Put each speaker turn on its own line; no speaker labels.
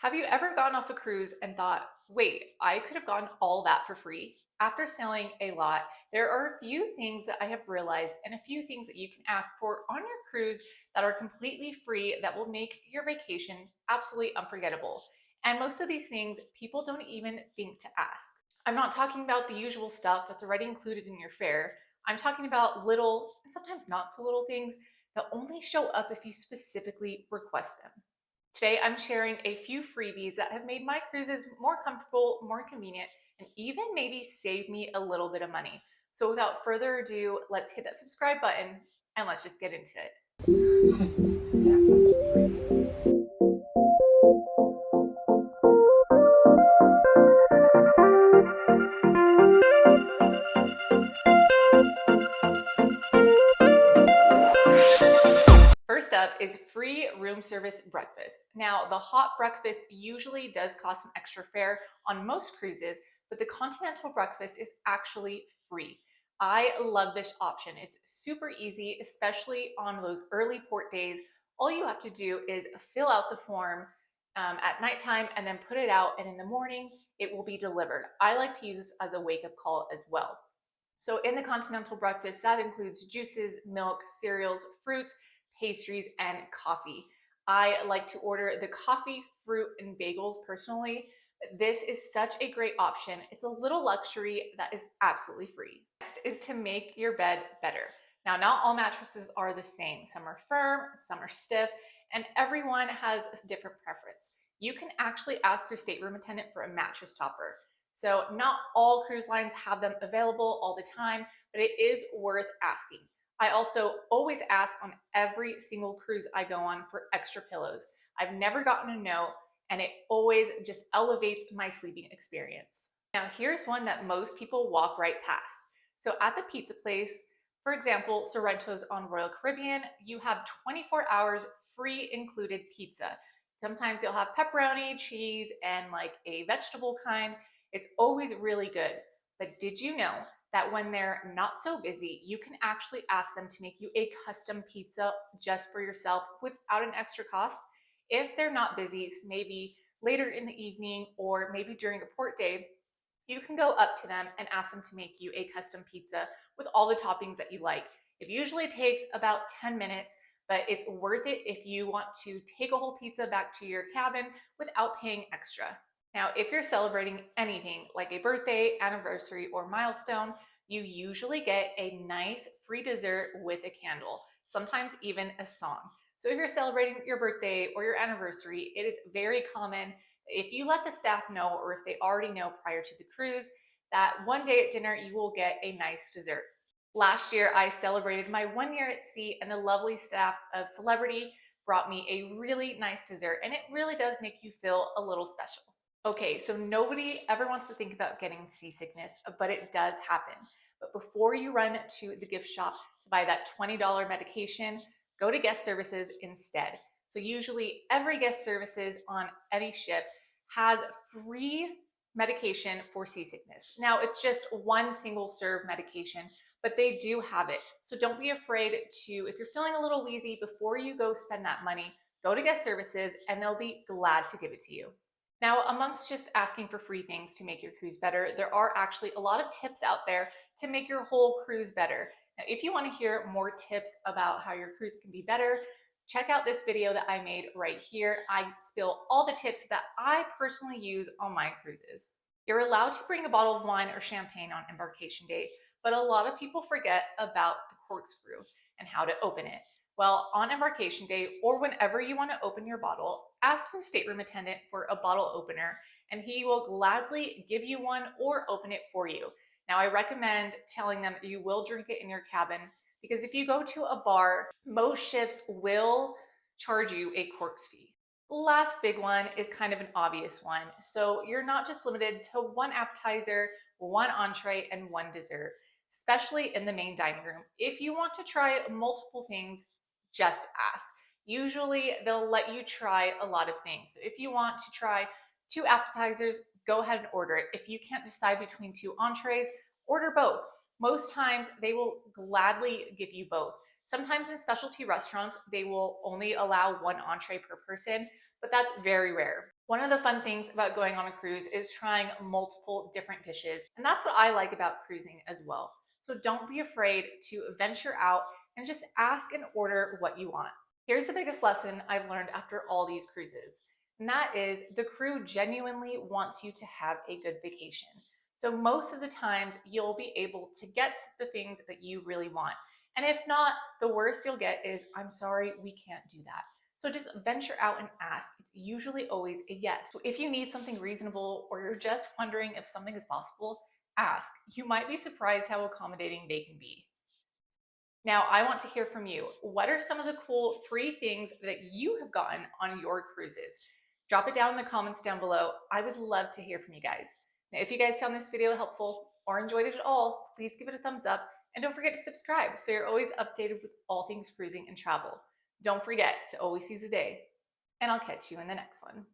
Have you ever gone off a cruise and thought, wait, I could have gotten all that for free? After sailing a lot, there are a few things that I have realized and a few things that you can ask for on your cruise that are completely free that will make your vacation absolutely unforgettable. And most of these things people don't even think to ask. I'm not talking about the usual stuff that's already included in your fare. I'm talking about little and sometimes not so little things that only show up if you specifically request them. Today, I'm sharing a few freebies that have made my cruises more comfortable, more convenient, and even maybe saved me a little bit of money. So without further ado, let's hit that subscribe button and let's just get into it. First up is free room service breakfast. Now, the hot breakfast usually does cost an extra fare on most cruises, but the continental breakfast is actually free. I love this option. It's super easy, especially on those early port days. All you have to do is fill out the form at nighttime and then put it out, and in the morning, it will be delivered. I like to use this as a wake up call as well. So in the continental breakfast, that includes juices, milk, cereals, fruits, pastries, and coffee. I like to order the coffee, fruit, and bagels personally. This is such a great option. It's a little luxury that is absolutely free. Next is to make your bed better. Now, not all mattresses are the same. Some are firm, some are stiff, and everyone has a different preference. You can actually ask your stateroom attendant for a mattress topper. So not all cruise lines have them available all the time, but it is worth asking. I also always ask on every single cruise I go on for extra pillows. I've never gotten a no, and it always just elevates my sleeping experience. Now, here's one that most people walk right past. So at the pizza place, for example, Sorrento's on Royal Caribbean, you have 24 hours free included pizza. Sometimes you'll have pepperoni, cheese, and like a vegetable kind. It's always really good. But did you know that when they're not so busy, you can actually ask them to make you a custom pizza just for yourself without an extra cost? If they're not busy, so maybe later in the evening or maybe during a port day, you can go up to them and ask them to make you a custom pizza with all the toppings that you like. It usually takes about 10 minutes, but it's worth it if you want to take a whole pizza back to your cabin without paying extra. Now, if you're celebrating anything like a birthday, anniversary, or milestone, you usually get a nice free dessert with a candle, sometimes even a song. So if you're celebrating your birthday or your anniversary, it is very common if you let the staff know, or if they already know prior to the cruise, that one day at dinner you will get a nice dessert. Last year, I celebrated my 1 year at sea, and the lovely staff of Celebrity brought me a really nice dessert, and it really does make you feel a little special. Okay, so nobody ever wants to think about getting seasickness, but it does happen. But before you run to the gift shop to buy that $20 medication, go to guest services instead. So usually every guest services on any ship has free medication for seasickness. Now, it's just one single serve medication, but they do have it. So don't be afraid to, if you're feeling a little wheezy before you go spend that money, go to guest services and they'll be glad to give it to you. Now, amongst just asking for free things to make your cruise better, there are actually a lot of tips out there to make your whole cruise better. Now, if you want to hear more tips about how your cruise can be better, check out this video that I made right here. I spill all the tips that I personally use on my cruises. You're allowed to bring a bottle of wine or champagne on embarkation day, but a lot of people forget about the corkscrew and how to open it. Well, on embarkation day or whenever you want to open your bottle, ask your stateroom attendant for a bottle opener and he will gladly give you one or open it for you. Now, I recommend telling them you will drink it in your cabin because if you go to a bar, most ships will charge you a corks fee. Last big one is kind of an obvious one. So you're not just limited to one appetizer, one entree, and one dessert, especially in the main dining room. If you want to try multiple things, just ask. Usually they'll let you try a lot of things. So if you want to try 2 appetizers, go ahead and order it. If you can't decide between 2 entrees, order both. Most times they will gladly give you both. Sometimes in specialty restaurants, they will only allow 1 entree per person, but that's very rare. One of the fun things about going on a cruise is trying multiple different dishes, and that's what I like about cruising as well. So don't be afraid to venture out and just ask and order what you want. Here's the biggest lesson I've learned after all these cruises, and that is the crew genuinely wants you to have a good vacation. So most of the times you'll be able to get the things that you really want. And if not, the worst you'll get is, I'm sorry, we can't do that. So just venture out and ask. It's usually always a yes. So if you need something reasonable or you're just wondering if something is possible, ask. You might be surprised how accommodating they can be. Now, I want to hear from you. What are some of the cool free things that you have gotten on your cruises? Drop it down in the comments down below. I would love to hear from you guys. Now, if you guys found this video helpful or enjoyed it at all, please give it a thumbs up and don't forget to subscribe so you're always updated with all things cruising and travel. Don't forget to always seize the day, and I'll catch you in the next one.